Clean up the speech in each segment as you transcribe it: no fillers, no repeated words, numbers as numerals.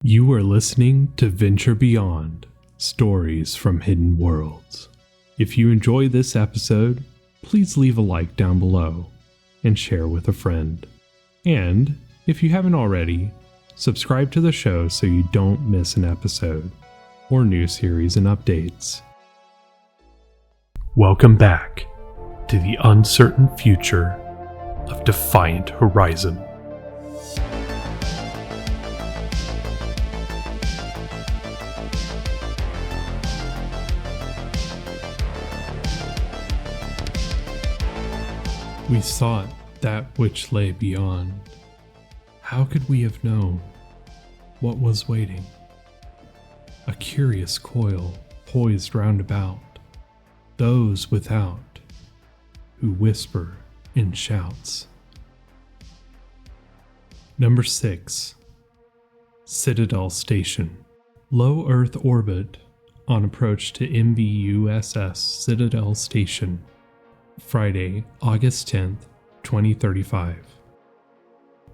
You are listening to Venture Beyond, Stories from Hidden Worlds. If you enjoy this episode, please leave a like down below and share with a friend. And, if you haven't already, subscribe to the show so you don't miss an episode or new series and updates. Welcome back to the uncertain future of Defiant Horizon. We sought that which lay beyond. How could we have known what was waiting? A curious coil poised round about, those without, who whisper in shouts. Number 6. Citadel Station. Low Earth orbit on approach to MBUSS Citadel Station. Friday, August 10th, 2035.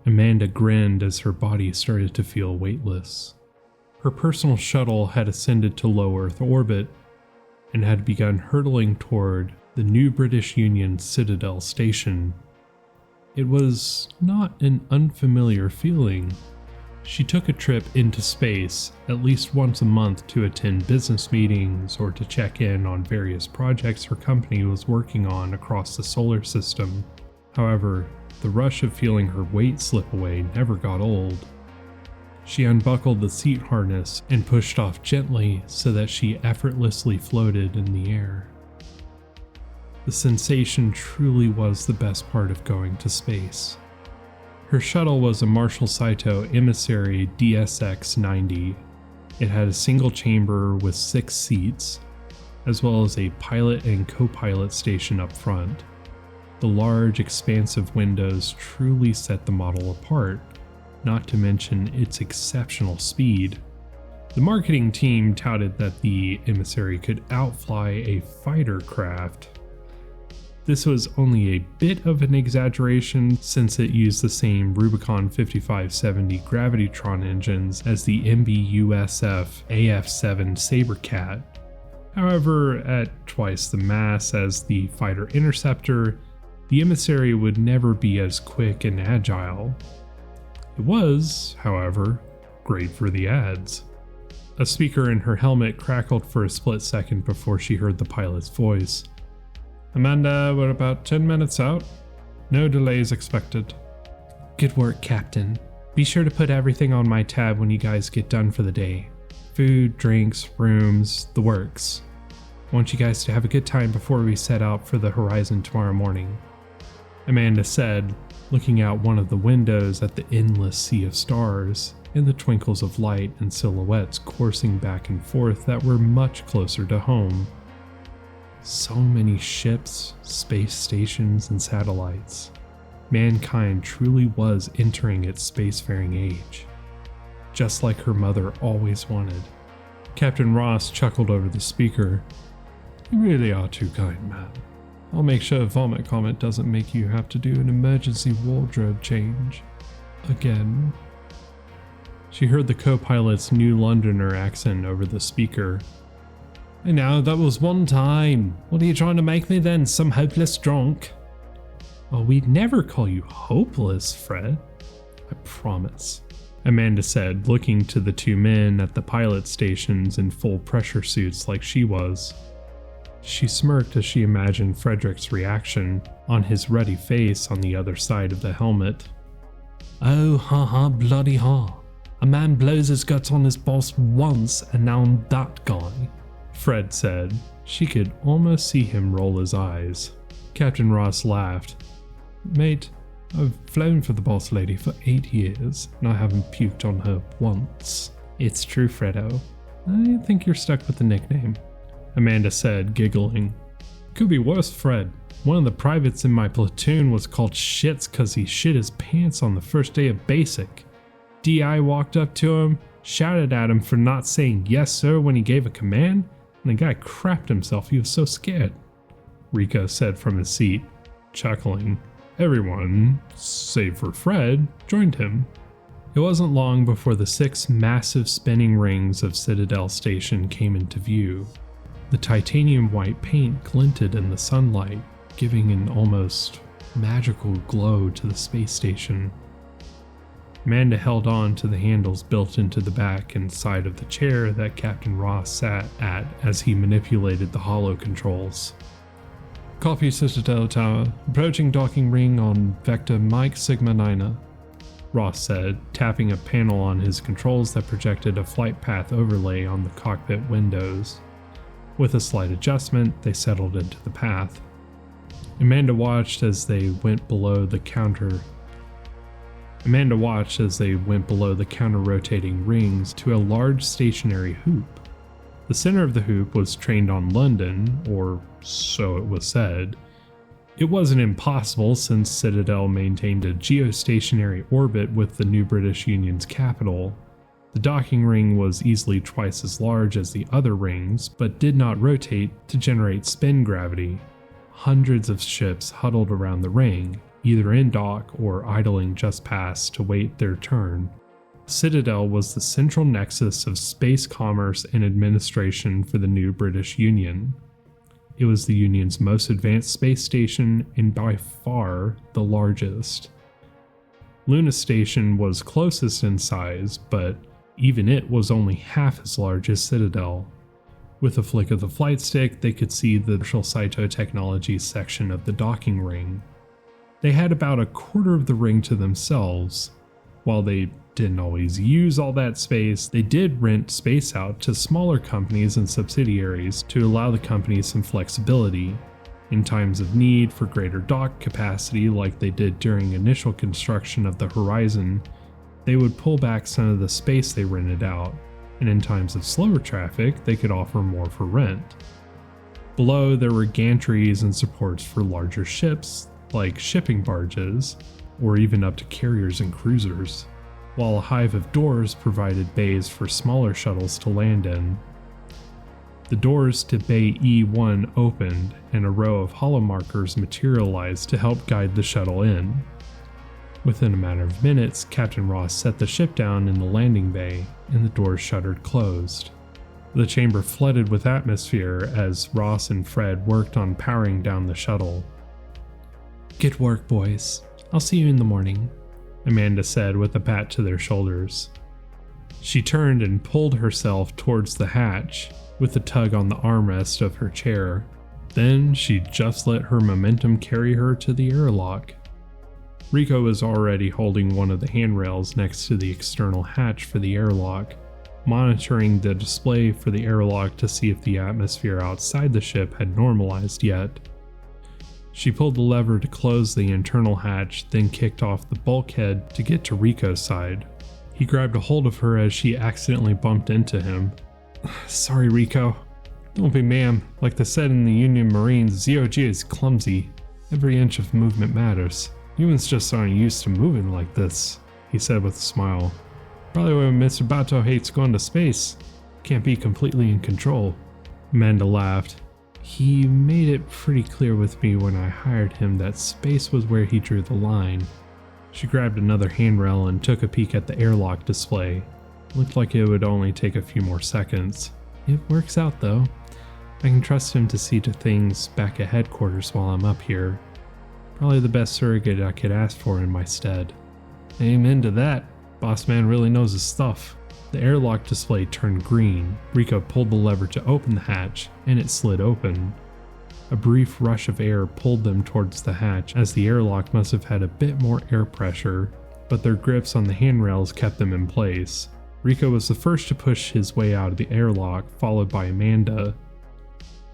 Amanda grinned as her body started to feel weightless. Her personal shuttle had ascended to low Earth orbit and had begun hurtling toward the new British Union Citadel Station. It was not an unfamiliar feeling. She took a trip into space at least once a month to attend business meetings or to check in on various projects her company was working on across the solar system. However, the rush of feeling her weight slip away never got old. She unbuckled the seat harness and pushed off gently so that she effortlessly floated in the air. The sensation truly was the best part of going to space. Her shuttle was a Marshall Saito Emissary DSX-90. It had a single chamber with 6 seats, as well as a pilot and co-pilot station up front. The large, expansive windows truly set the model apart, not to mention its exceptional speed. The marketing team touted that the Emissary could outfly a fighter craft. This was only a bit of an exaggeration since it used the same Rubicon 5570 Gravitron engines as the MBUSF AF-7 Sabercat. However, at twice the mass as the Fighter Interceptor, the Emissary would never be as quick and agile. It was, however, great for the ads. A speaker in her helmet crackled for a split second before she heard the pilot's voice. "Amanda, we're about 10 minutes out. No delays expected." "Good work, Captain. Be sure to put everything on my tab when you guys get done for the day. Food, drinks, rooms, the works. I want you guys to have a good time before we set out for the horizon tomorrow morning," Amanda said, looking out one of the windows at the endless sea of stars and the twinkles of light and silhouettes coursing back and forth that were much closer to home. So many ships, space stations, and satellites. Mankind truly was entering its spacefaring age, just like her mother always wanted. Captain Ross chuckled over the speaker. "You really are too kind, man. I'll make sure Vomit Comet doesn't make you have to do an emergency wardrobe change. Again." She heard the co-pilot's New Londoner accent over the speaker. "I know, that was one time. What are you trying to make me then, some hopeless drunk?" "Well, we'd never call you hopeless, Fred. I promise," Amanda said, looking to the 2 men at the pilot stations in full pressure suits like she was. She smirked as she imagined Frederick's reaction on his ruddy face on the other side of the helmet. "Oh, ha, bloody ha. A man blows his guts on his boss once and now I'm that guy," Fred said. She could almost see him roll his eyes. Captain Ross laughed. "Mate, I've flown for the boss lady for 8 years, and I haven't puked on her once." "It's true, Fredo. I think you're stuck with the nickname," Amanda said, giggling. "Could be worse, Fred. One of the privates in my platoon was called Shits because he shit his pants on the first day of basic. DI walked up to him, shouted at him for not saying yes sir when he gave a command, and the guy crapped himself, he was so scared," Rico said from his seat, chuckling. Everyone, save for Fred, joined him. It wasn't long before the 6 massive spinning rings of Citadel Station came into view. The titanium white paint glinted in the sunlight, giving an almost magical glow to the space station. Amanda held on to the handles built into the back and side of the chair that Captain Ross sat at as he manipulated the holo controls. "Copy, Citadel Tower. Approaching docking ring on vector Mike Sigma Niner," Ross said, tapping a panel on his controls that projected a flight path overlay on the cockpit windows. With a slight adjustment, they settled into the path. Amanda watched as they went below the counter-rotating rings to a large stationary hoop. The center of the hoop was trained on London, or so it was said. It wasn't impossible since Citadel maintained a geostationary orbit with the new British Union's capital. The docking ring was easily twice as large as the other rings, but did not rotate to generate spin gravity. Hundreds of ships huddled around the ring, either in dock or idling just past to wait their turn. Citadel was the central nexus of space commerce and administration for the new British Union. It was the Union's most advanced space station and by far the largest. Luna Station was closest in size, but even it was only half as large as Citadel. With a flick of the flight stick, they could see the Marshall Saito Technologies section of the docking ring. They had about a quarter of the ring to themselves. While they didn't always use all that space, they did rent space out to smaller companies and subsidiaries to allow the companies some flexibility. In times of need for greater dock capacity, like they did during initial construction of the Horizon, they would pull back some of the space they rented out, and in times of slower traffic, they could offer more for rent. Below, there were gantries and supports for larger ships, like shipping barges, or even up to carriers and cruisers, while a hive of doors provided bays for smaller shuttles to land in. The doors to Bay E1 opened, and a row of holo markers materialized to help guide the shuttle in. Within a matter of minutes, Captain Ross set the ship down in the landing bay, and the doors shuttered closed. The chamber flooded with atmosphere as Ross and Fred worked on powering down the shuttle. "Good work, boys. I'll see you in the morning," Amanda said with a pat to their shoulders. She turned and pulled herself towards the hatch, with a tug on the armrest of her chair. Then she just let her momentum carry her to the airlock. Rico was already holding one of the handrails next to the external hatch for the airlock, monitoring the display for the airlock to see if the atmosphere outside the ship had normalized yet. She pulled the lever to close the internal hatch, then kicked off the bulkhead to get to Rico's side. He grabbed a hold of her as she accidentally bumped into him. "Sorry, Rico." "Don't be, ma'am. Like they said in the Union Marines, ZOG is clumsy. Every inch of movement matters. Humans just aren't used to moving like this," he said with a smile. "Probably why Mr. Bato hates going to space. Can't be completely in control." Amanda laughed. "He made it pretty clear with me when I hired him that space was where he drew the line." She grabbed another handrail and took a peek at the airlock display. Looked like it would only take a few more seconds. "It works out though. I can trust him to see to things back at headquarters while I'm up here. Probably the best surrogate I could ask for in my stead." "Amen to that. Boss man really knows his stuff." The airlock display turned green. Rico pulled the lever to open the hatch, and it slid open. A brief rush of air pulled them towards the hatch, as the airlock must have had a bit more air pressure, but their grips on the handrails kept them in place. Rico was the first to push his way out of the airlock, followed by Amanda.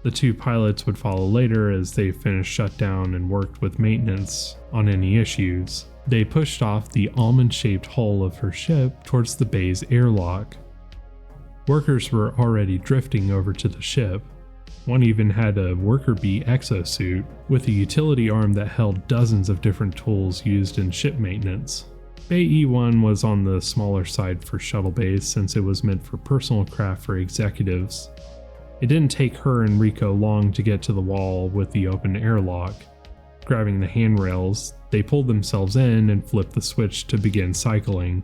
The two pilots would follow later as they finished shutdown and worked with maintenance on any issues. They pushed off the almond-shaped hull of her ship towards the bay's airlock. Workers were already drifting over to the ship. One even had a worker bee exosuit with a utility arm that held dozens of different tools used in ship maintenance. Bay E1 was on the smaller side for shuttle bays since it was meant for personal craft for executives. It didn't take her and Rico long to get to the wall with the open airlock. Grabbing the handrails, they pulled themselves in and flipped the switch to begin cycling.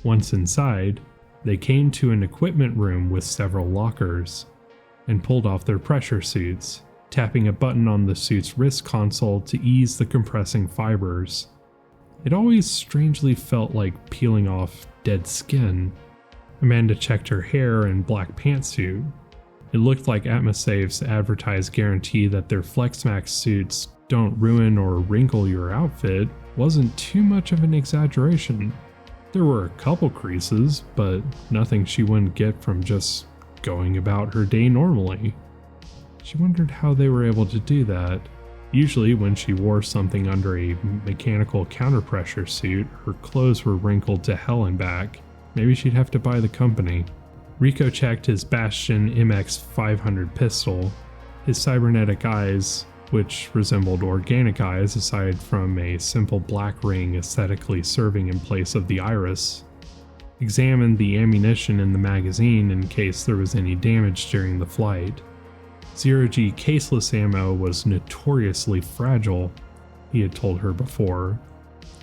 Once inside, they came to an equipment room with several lockers, and pulled off their pressure suits, tapping a button on the suit's wrist console to ease the compressing fibers. It always strangely felt like peeling off dead skin. Amanda checked her hair and black pantsuit. It looked like Atmosafe's advertised guarantee that their FlexMax suits don't ruin or wrinkle your outfit wasn't too much of an exaggeration. There were a couple creases, but nothing she wouldn't get from just going about her day normally. She wondered how they were able to do that. Usually when she wore something under a mechanical counterpressure suit, her clothes were wrinkled to hell and back. Maybe she'd have to buy the company. Rico checked his Bastion MX500 pistol. His cybernetic eyes, which resembled organic eyes aside from a simple black ring aesthetically serving in place of the iris, examined the ammunition in the magazine in case there was any damage during the flight. Zero-G caseless ammo was notoriously fragile, he had told her before,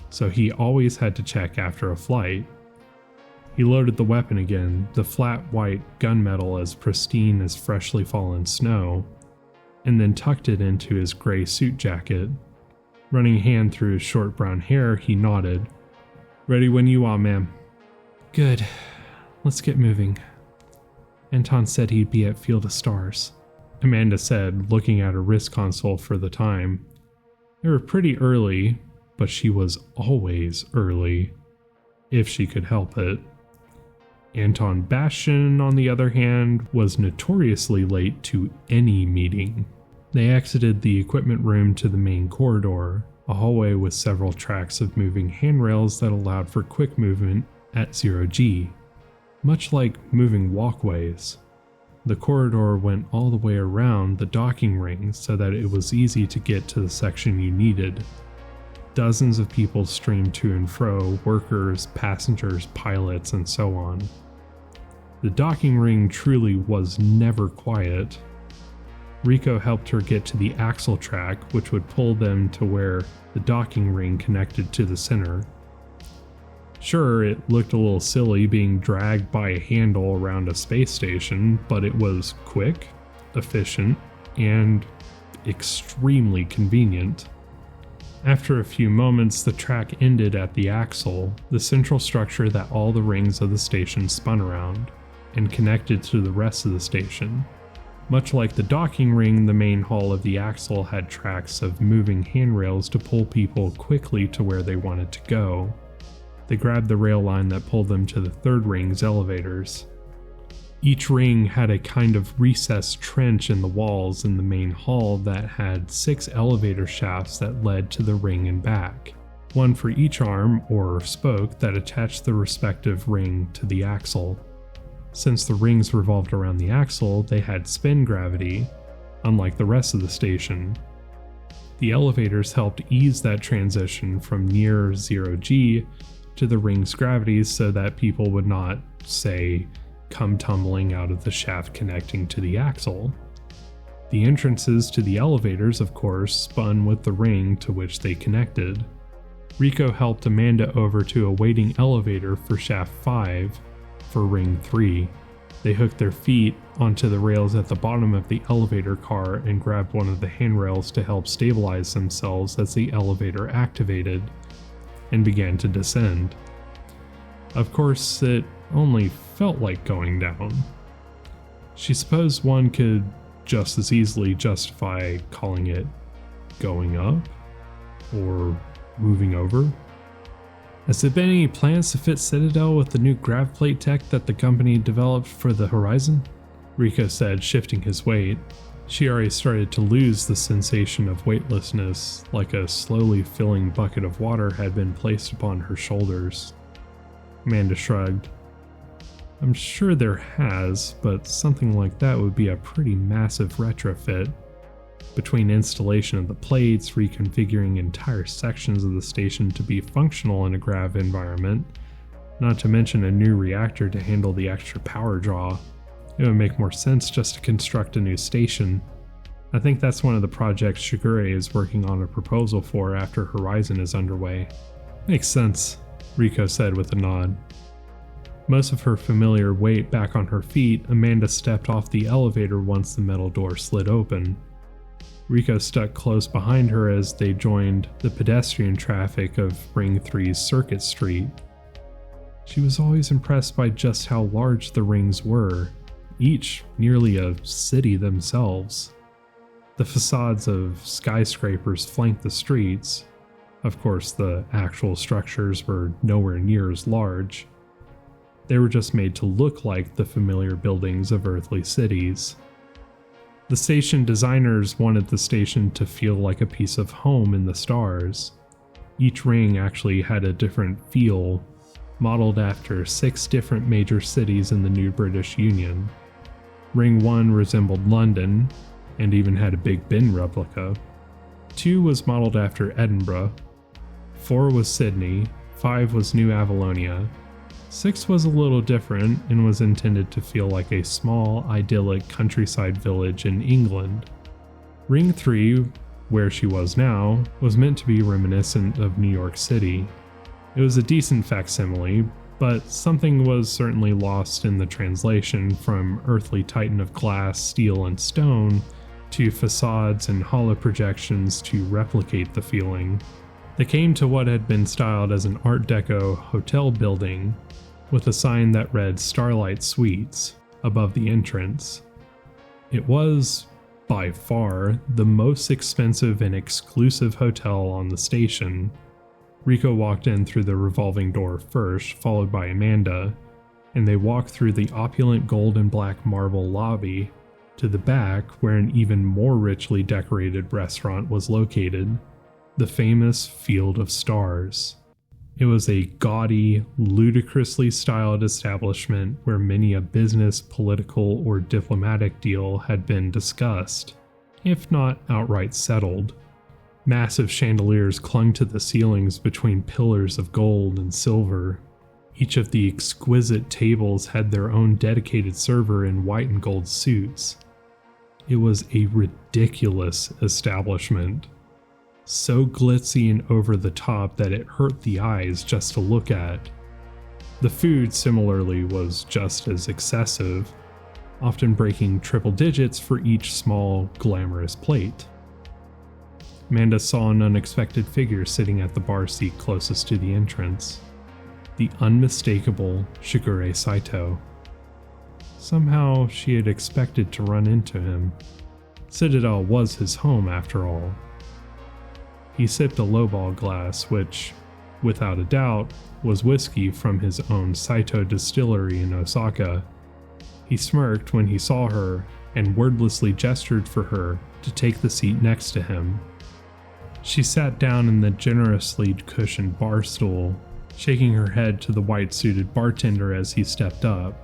so he always had to check after a flight. He loaded the weapon again, the flat white gunmetal as pristine as freshly fallen snow, and then tucked it into his gray suit jacket. Running a hand through his short brown hair, he nodded. "Ready when you are, ma'am." "Good. Let's get moving." Anton said he'd be at Field of Stars, Amanda said, looking at her wrist console for the time. They were pretty early, but she was always early, if she could help it. Anton Bastion, on the other hand, was notoriously late to any meeting. They exited the equipment room to the main corridor, a hallway with several tracks of moving handrails that allowed for quick movement at 0G, much like moving walkways. The corridor went all the way around the docking ring so that it was easy to get to the section you needed. Dozens of people streamed to and fro, workers, passengers, pilots, and so on. The docking ring truly was never quiet. Rico helped her get to the axle track, which would pull them to where the docking ring connected to the center. Sure, it looked a little silly being dragged by a handle around a space station, but it was quick, efficient, and extremely convenient. After a few moments, the track ended at the axle, the central structure that all the rings of the station spun around, and connected to the rest of the station. Much like the docking ring, the main hall of the axle had tracks of moving handrails to pull people quickly to where they wanted to go. They grabbed the rail line that pulled them to the third ring's elevators. Each ring had a kind of recessed trench in the walls in the main hall that had 6 elevator shafts that led to the ring and back, one for each arm or spoke that attached the respective ring to the axle. Since the rings revolved around the axle, they had spin gravity, unlike the rest of the station. The elevators helped ease that transition from near 0G to the ring's gravity so that people would not, say, come tumbling out of the shaft connecting to the axle. The entrances to the elevators, of course, spun with the ring to which they connected. Rico helped Amanda over to a waiting elevator for shaft 5 for ring 3. They hooked their feet onto the rails at the bottom of the elevator car and grabbed one of the handrails to help stabilize themselves as the elevator activated and began to descend. Of course, it only felt like going down. She supposed one could just as easily justify calling it going up or moving over. Has there been any plans to fit Citadel with the new gravplate tech that the company developed for the Horizon? Rico said, shifting his weight. She already started to lose the sensation of weightlessness, like a slowly filling bucket of water had been placed upon her shoulders. Amanda shrugged. I'm sure there has, but something like that would be a pretty massive retrofit. Between installation of the plates, reconfiguring entire sections of the station to be functional in a grav environment, not to mention a new reactor to handle the extra power draw, it would make more sense just to construct a new station. I think that's one of the projects Shigure is working on a proposal for after Horizon is underway. Makes sense, Rico said with a nod. Most of her familiar weight back on her feet, Amanda stepped off the elevator once the metal door slid open. Rico stuck close behind her as they joined the pedestrian traffic of Ring 3's Circuit Street. She was always impressed by just how large the rings were, each nearly a city themselves. The facades of skyscrapers flanked the streets. Of course, the actual structures were nowhere near as large. They were just made to look like the familiar buildings of earthly cities. The station designers wanted the station to feel like a piece of home in the stars. Each ring actually had a different feel, modeled after 6 different major cities in the new British Union. Ring 1 resembled London, and even had a Big Ben replica. 2 was modeled after Edinburgh. 4 was Sydney. 5 was New Avalonia. 6 was a little different and was intended to feel like a small, idyllic countryside village in England. Ring 3, where she was now, was meant to be reminiscent of New York City. It was a decent facsimile, but something was certainly lost in the translation from earthly titan of glass, steel, and stone to facades and hollow projections to replicate the feeling. They came to what had been styled as an Art Deco hotel building, with a sign that read Starlight Suites above the entrance. It was, by far, the most expensive and exclusive hotel on the station. Rico walked in through the revolving door first, followed by Amanda, and they walked through the opulent gold and black marble lobby to the back where an even more richly decorated restaurant was located, the famous Field of Stars. It was a gaudy, ludicrously styled establishment where many a business, political, or diplomatic deal had been discussed, if not outright settled. Massive chandeliers clung to the ceilings between pillars of gold and silver. Each of the exquisite tables had their own dedicated server in white and gold suits. It was a ridiculous establishment, so glitzy and over the top that it hurt the eyes just to look at. The food, similarly, was just as excessive, often breaking triple digits for each small, glamorous plate. Amanda saw an unexpected figure sitting at the bar seat closest to the entrance. The unmistakable Shigure Saito. Somehow she had expected to run into him. Citadel was his home, after all. He sipped a lowball glass, which, without a doubt, was whiskey from his own Saito distillery in Osaka. He smirked when he saw her and wordlessly gestured for her to take the seat next to him. She sat down in the generously cushioned bar stool, shaking her head to the white-suited bartender as he stepped up.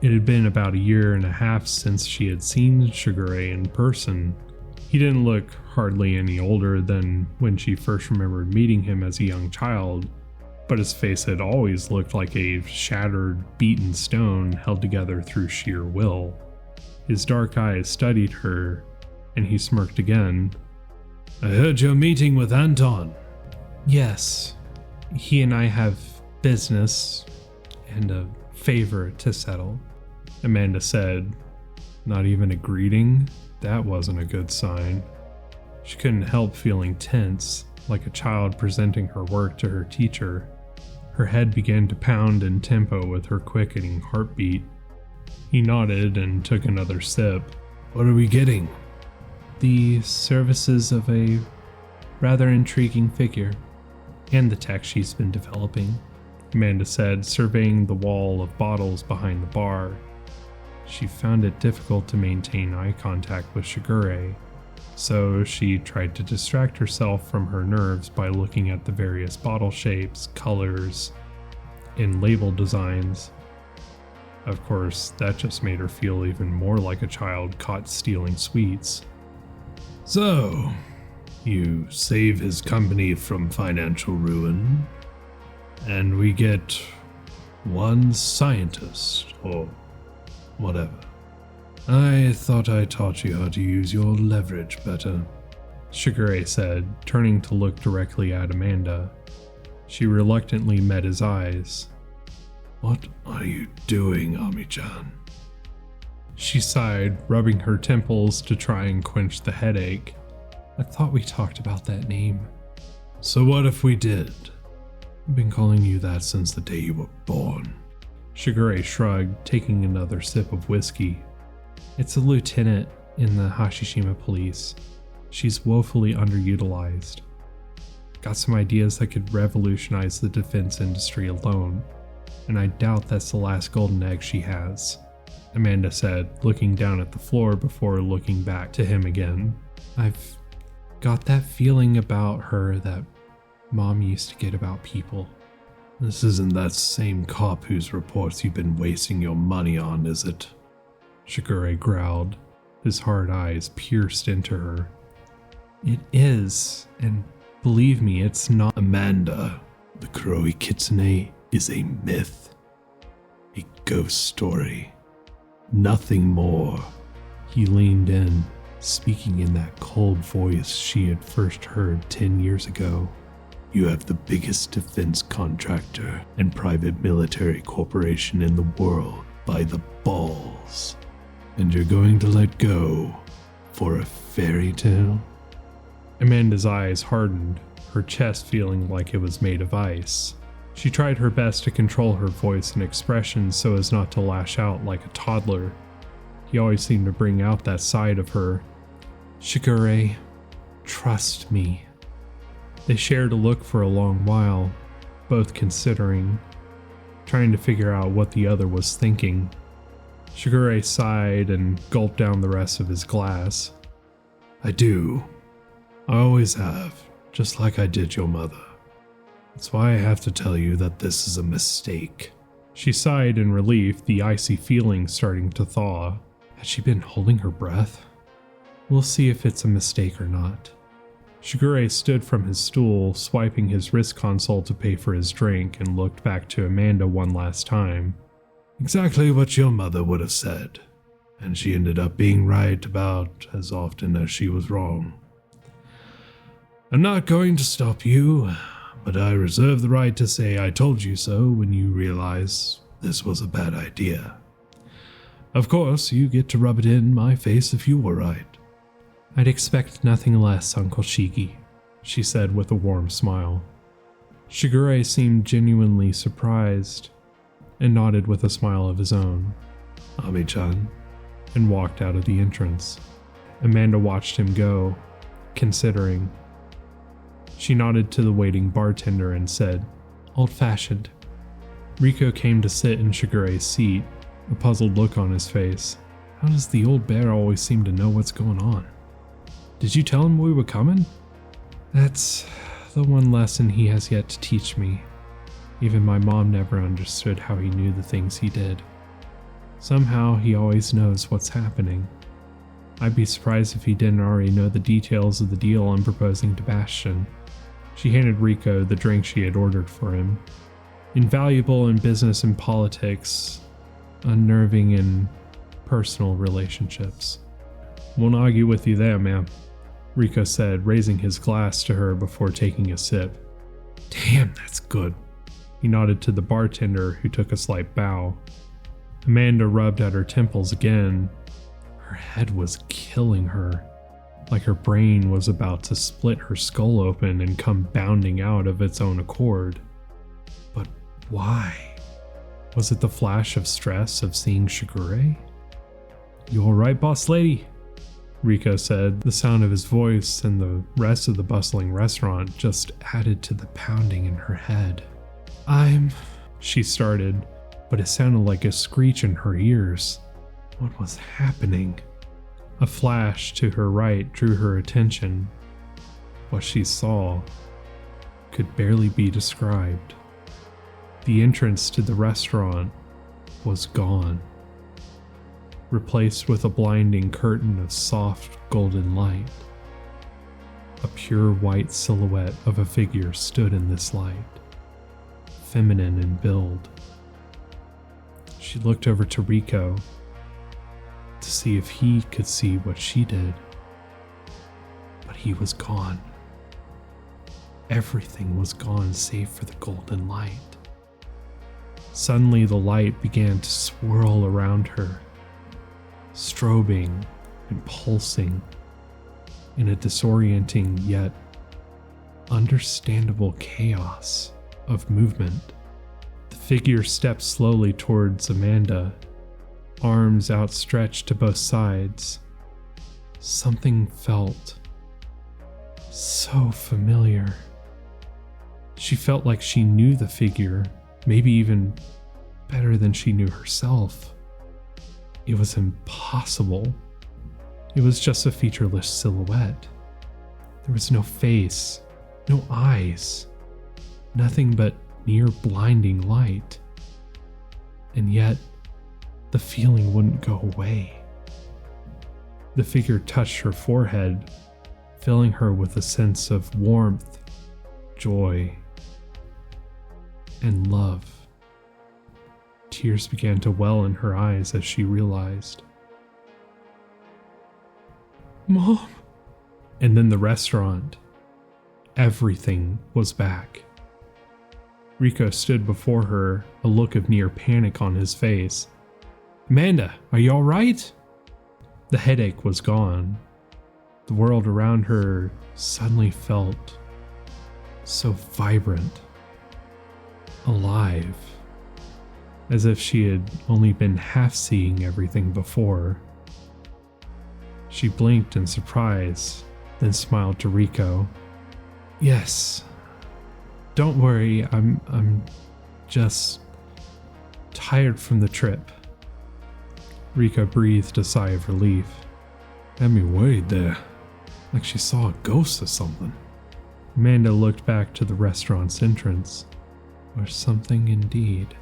It had been about 1.5 years since she had seen Shigure in person. He didn't look hardly any older than when she first remembered meeting him as a young child, but his face had always looked like a shattered, beaten stone held together through sheer will. His dark eyes studied her, and he smirked again. I heard you're meeting with Anton. Yes, he and I have business and a favor to settle, Amanda said. Not even a greeting? That wasn't a good sign. She couldn't help feeling tense, like a child presenting her work to her teacher. Her head began to pound in tempo with her quickening heartbeat. He nodded and took another sip. What are we getting? The services of a rather intriguing figure, and the tech she's been developing, Amanda said, surveying the wall of bottles behind the bar. She found it difficult to maintain eye contact with Shigure, so she tried to distract herself from her nerves by looking at the various bottle shapes, colors, and label designs. Of course, that just made her feel even more like a child caught stealing sweets. So, you save his company from financial ruin, and we get one scientist, or whatever. I thought I taught you how to use your leverage better, Shigure said, turning to look directly at Amanda. She reluctantly met his eyes. What are you doing, Ami-chan? She sighed, rubbing her temples to try and quench the headache. I thought we talked about that name. So what if we did? I've been calling you that since the day you were born. Shigure shrugged, taking another sip of whiskey. It's a lieutenant in the Hashishima police. She's woefully underutilized. Got some ideas that could revolutionize the defense industry alone, and I doubt that's the last golden egg she has, Amanda said, looking down at the floor before looking back to him again. I've got that feeling about her that Mom used to get about people. This isn't that same cop whose reports you've been wasting your money on, is it? Shigure growled, his hard eyes pierced into her. It is, and believe me, it's not. Amanda, the Kuroi Kitsune is a myth. A ghost story. Nothing more. He leaned in, speaking in that cold voice she had first heard 10 years ago. You have the biggest defense contractor and private military corporation in the world by the balls. And you're going to let go for a fairy tale? Amanda's eyes hardened, her chest feeling like it was made of ice. She tried her best to control her voice and expression so as not to lash out like a toddler. He always seemed to bring out that side of her. Shigure, trust me. They shared a look for a long while, both considering, trying to figure out what the other was thinking. Shigure sighed and gulped down the rest of his glass. I do. I always have, just like I did your mother. That's why I have to tell you that this is a mistake. She sighed in relief, the icy feeling starting to thaw. Had she been holding her breath? We'll see if it's a mistake or not. Shigure stood from his stool, swiping his wrist console to pay for his drink, and looked back to Amanda one last time. Exactly what your mother would have said, and she ended up being right about as often as she was wrong. I'm not going to stop you, but I reserve the right to say I told you so when you realize this was a bad idea. Of course, you get to rub it in my face if you were right. I'd expect nothing less, Uncle Shigi, she said with a warm smile. Shigure seemed genuinely surprised and nodded with a smile of his own. Ami-chan, and walked out of the entrance. Amanda watched him go, considering. She nodded to the waiting bartender and said, "Old-fashioned." Riko came to sit in Shigure's seat, a puzzled look on his face. How does the old bear always seem to know what's going on? Did you tell him we were coming? That's the one lesson he has yet to teach me. Even my mom never understood how he knew the things he did. Somehow he always knows what's happening. I'd be surprised if he didn't already know the details of the deal I'm proposing to Bastion. She handed Riko the drink she had ordered for him. Invaluable in business and politics, unnerving in personal relationships. Won't argue with you there, ma'am, Riko said, raising his glass to her before taking a sip. Damn, that's good. He nodded to the bartender, who took a slight bow. Amanda rubbed at her temples again. Her head was killing her, like her brain was about to split her skull open and come bounding out of its own accord. But why? Was it the flash of stress of seeing Shigure? You all right, boss lady? Riko said, the sound of his voice and the rest of the bustling restaurant just added to the pounding in her head. She started, but it sounded like a screech in her ears. What was happening? A flash to her right drew her attention. What she saw could barely be described. The entrance to the restaurant was gone, replaced with a blinding curtain of soft golden light. A pure white silhouette of a figure stood in this light, feminine in build. She looked over to Riko to see if he could see what she did, but he was gone. Everything was gone save for the golden light. Suddenly the light began to swirl around her, strobing and pulsing in a disorienting yet understandable chaos of movement. The figure stepped slowly towards Amanda, arms outstretched to both sides. Something felt so familiar. She felt like she knew the figure, maybe even better than she knew herself. It was impossible. It was just a featureless silhouette. There was no face, no eyes, nothing but near blinding light. And yet, the feeling wouldn't go away. The figure touched her forehead, filling her with a sense of warmth, joy, and love. Tears began to well in her eyes as she realized. Mom! And then the restaurant. Everything was back. Rico stood before her, a look of near panic on his face. Amanda, are you all right? The headache was gone. The world around her suddenly felt so vibrant, alive, as if she had only been half seeing everything before. She blinked in surprise, then smiled to Rico. Yes, don't worry, I'm just tired from the trip. Rico breathed a sigh of relief. Had me worried there, like she saw a ghost or something. Amanda looked back to the restaurant's entrance. Or something indeed.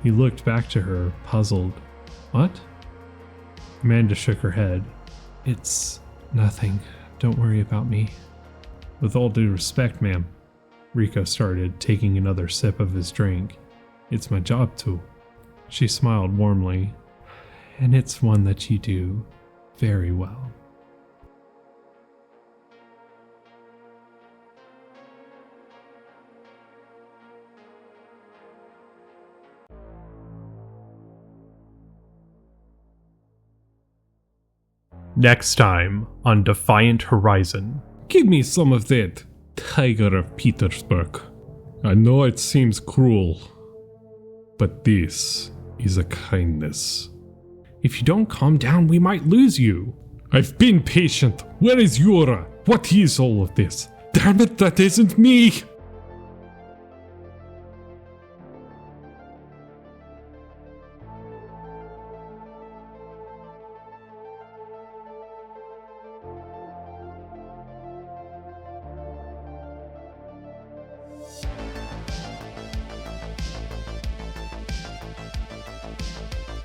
He looked back to her, puzzled. What? Amanda shook her head. It's nothing. Don't worry about me. With all due respect, ma'am, Rico started, taking another sip of his drink. It's my job to. She smiled warmly. And it's one that you do very well. Next time on Defiant Horizon. Give me some of that, Tiger of Petersburg. I know it seems cruel, but this is a kindness. If you don't calm down, we might lose you. I've been patient. Where is Yura? What is all of this? Damn it, that isn't me!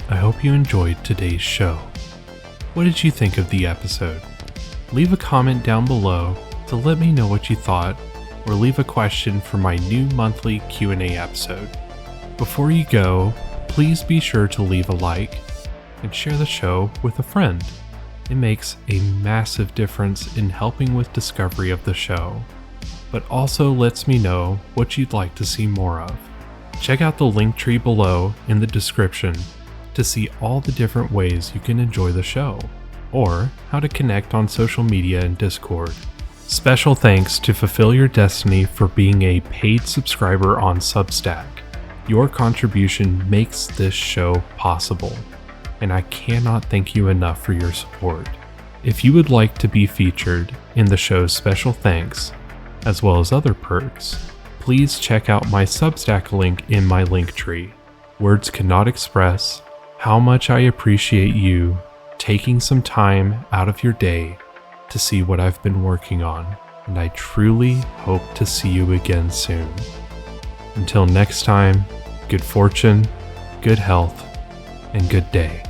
I hope you enjoyed today's show. What did you think of the episode? Leave a comment down below to let me know what you thought, or leave a question for my new monthly Q&A episode. Before you go, please be sure to leave a like and share the show with a friend. It makes a massive difference in helping with discovery of the show, but also lets me know what you'd like to see more of. Check out the link tree below in the description to see all the different ways you can enjoy the show, or how to connect on social media and Discord. Special thanks to Fulfill Your Destiny for being a paid subscriber on Substack. Your contribution makes this show possible, and I cannot thank you enough for your support. If you would like to be featured in the show's special thanks, as well as other perks, please check out my Substack link in my link tree. Words cannot express how much I appreciate you taking some time out of your day to see what I've been working on, and I truly hope to see you again soon. Until next time, good fortune, good health, and good day.